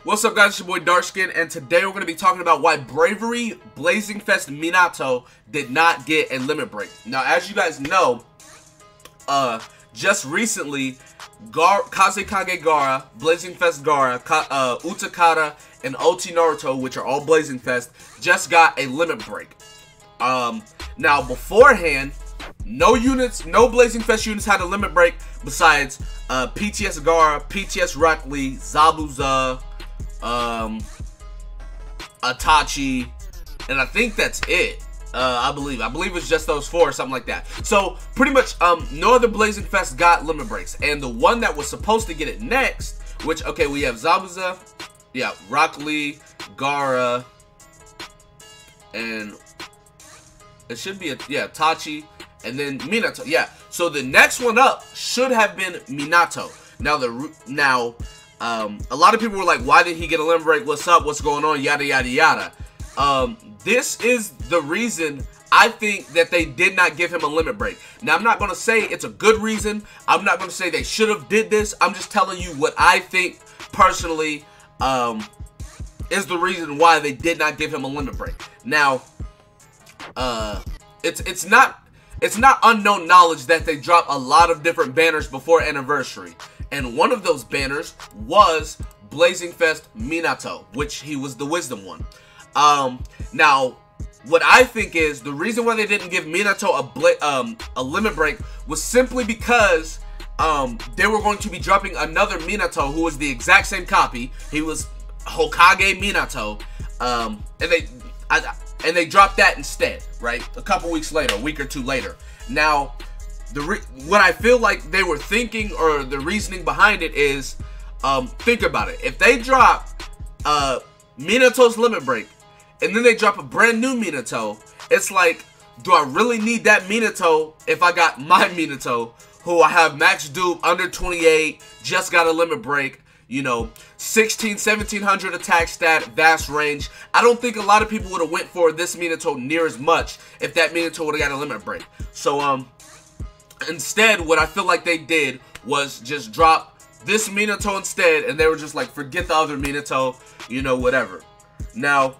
What's up, guys? It's your boy Darkskin, and today we're going to be talking about why Bravery Blazing Fest Minato did not get a limit break. Now, as you guys know, just recently, Kazekage Gaara, Blazing Fest Gaara, Utakata, and Oti Naruto, which are all Blazing Fest, just got a limit break. Now, beforehand, no Blazing Fest units had a limit break besides PTS Gaara, PTS Rock Lee, Zabuza, Itachi, and I think that's it. I believe it's just those four or something like that. So pretty much no other Blazing Fest got limit breaks, and the one that was supposed to get it next, which, okay, we have Zabuza, yeah, Rock Lee, Gaara, and it should be Itachi, and then Minato. Yeah, so the next one up should have been Minato. Now a lot of people were like, why did he get a limit break? What's up? What's going on? Yada, yada, yada. This is the reason I think that they did not give him a limit break. Now, I'm not going to say it's a good reason. I'm not going to say they should have did this. I'm just telling you what I think personally is the reason why they did not give him a limit break. Now, it's not unknown knowledge that they dropped a lot of different banners before anniversary. And one of those banners was Blazing Fest Minato, which he was the wisdom one. Now, what I think is the reason why they didn't give Minato a limit break was simply because they were going to be dropping another Minato who was the exact same copy. He was Hokage Minato, and they dropped that instead, right? A couple weeks later, a week or two later. Now, what I feel like they were thinking, or the reasoning behind it is, think about it. If they drop Minato's limit break, and then they drop a brand new Minato, it's like, do I really need that Minato if I got my Minato, who I have max dupe, under 28, just got a limit break, you know, 1700 attack stat, vast range. I don't think a lot of people would have went for this Minato near as much if that Minato would have got a limit break. So, instead, what I feel like they did was just drop this Minato instead, and they were just like, forget the other Minato, you know, whatever. Now,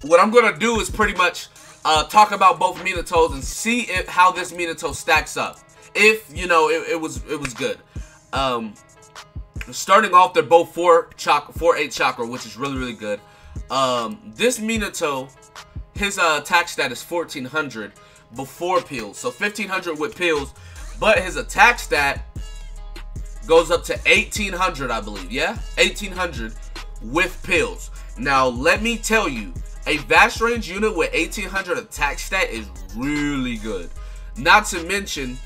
what I'm going to do is pretty much talk about both Minatos and see how this Minato stacks up. If, you know, it was good. Starting off, they're both 4-8 chakra, which is really, really good. This Minato, his attack stat is 1400 before pills, so 1500 with pills, but his attack stat goes up to 1800, I believe. Yeah, 1800 with pills. Now, let me tell you, a vast range unit with 1800 attack stat is really good. Not to mention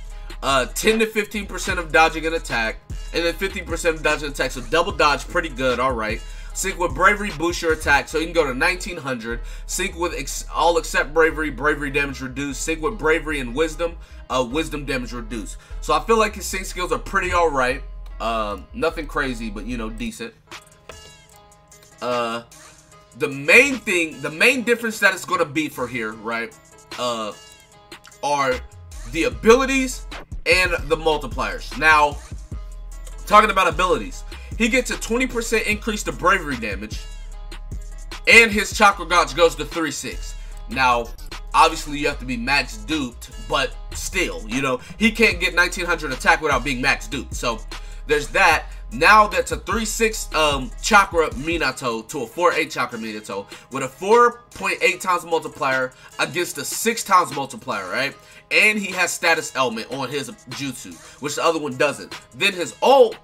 10 to 15% of dodging an attack, and then 50% of dodging an attack, so double dodge, pretty good. All right. Sync with Bravery, boost your attack, so you can go to 1900. Sync with all except Bravery, Bravery damage reduced. Sync with Bravery and Wisdom, Wisdom damage reduced. So I feel like his sync skills are pretty alright. Nothing crazy, but, you know, decent. The main difference that it's going to be for here, right, are the abilities and the multipliers. Now, talking about abilities, he gets a 20% increase to Bravery damage, and his Chakra Gauge goes to 3/6. Now, obviously, you have to be max duped, but still, you know, he can't get 1900 attack without being max duped. So, there's that. Now that's a 3/6 chakra Minato to a 4/8 chakra Minato with a 4.8 times multiplier against a 6 times multiplier, right? And he has status element on his jutsu, which the other one doesn't. Then his ult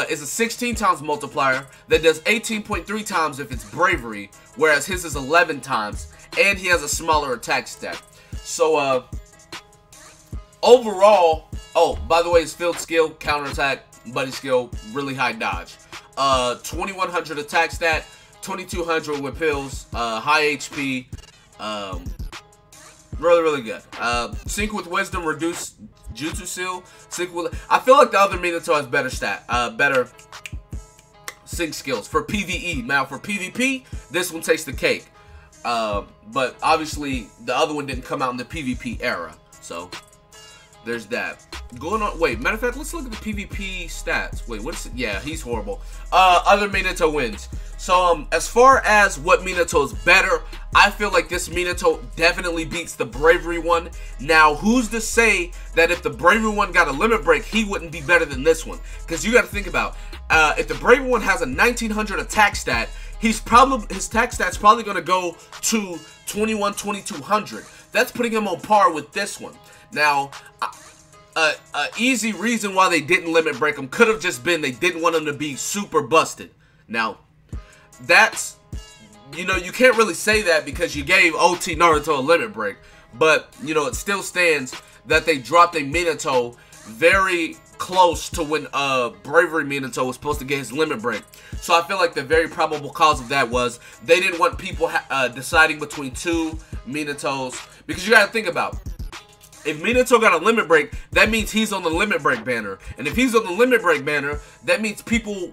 is a 16 times multiplier that does 18.3 times if it's Bravery, whereas his is 11 times, and he has a smaller attack stat. So, overall, oh, by the way, his field skill, counterattack, buddy skill, really high dodge. 2100 attack stat, 2200 with pills, high HP, really, really good. Sync with Wisdom, reduce Jutsu Seal. Sync with, I feel like the other Minato has better sync skills for PvE. Now for PvP, this one takes the cake. But obviously the other one didn't come out in the PvP era. So there's that. Going on, wait, matter of fact, let's look at the PvP stats. Wait, what's it? Yeah, he's horrible. Other Minato wins. So, as far as what Minato's better, I feel like this Minato definitely beats the Bravery one. Now, who's to say that if the Bravery one got a limit break, he wouldn't be better than this one? Because you got to think about, if the Bravery one has a 1900 attack stat, his attack stat's probably going to go to 2200. That's putting him on par with this one. Now, easy reason why they didn't limit break him could have just been they didn't want him to be super busted. Now, that's, you know, you can't really say that because you gave OT Naruto a limit break. But, you know, it still stands that they dropped a Minato very close to when Bravery Minato was supposed to get his limit break. So I feel like the very probable cause of that was they didn't want people deciding between two Minatos. Because you got to think about, if Minato got a limit break, that means he's on the limit break banner. And if he's on the limit break banner, that means people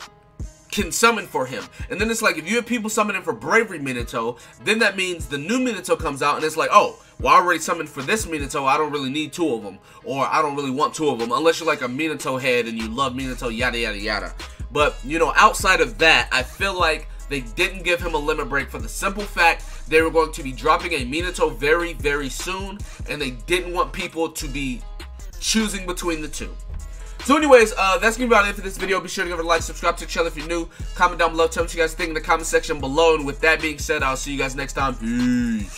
can summon for him. And then it's like, if you have people summoning for Bravery Minato, then that means the new Minato comes out and it's like, oh, well, I already summoned for this Minato, I don't really need two of them. Or I don't really want two of them, unless you're like a Minato head and you love Minato, yada, yada, yada. But, you know, outside of that, I feel like they didn't give him a limit break for the simple fact they were going to be dropping a Minato very, very soon, and they didn't want people to be choosing between the two. So anyways, that's going to be about it for this video. Be sure to give it a like, subscribe to the channel if you're new. Comment down below, tell me what you guys think in the comment section below. And with that being said, I'll see you guys next time. Peace.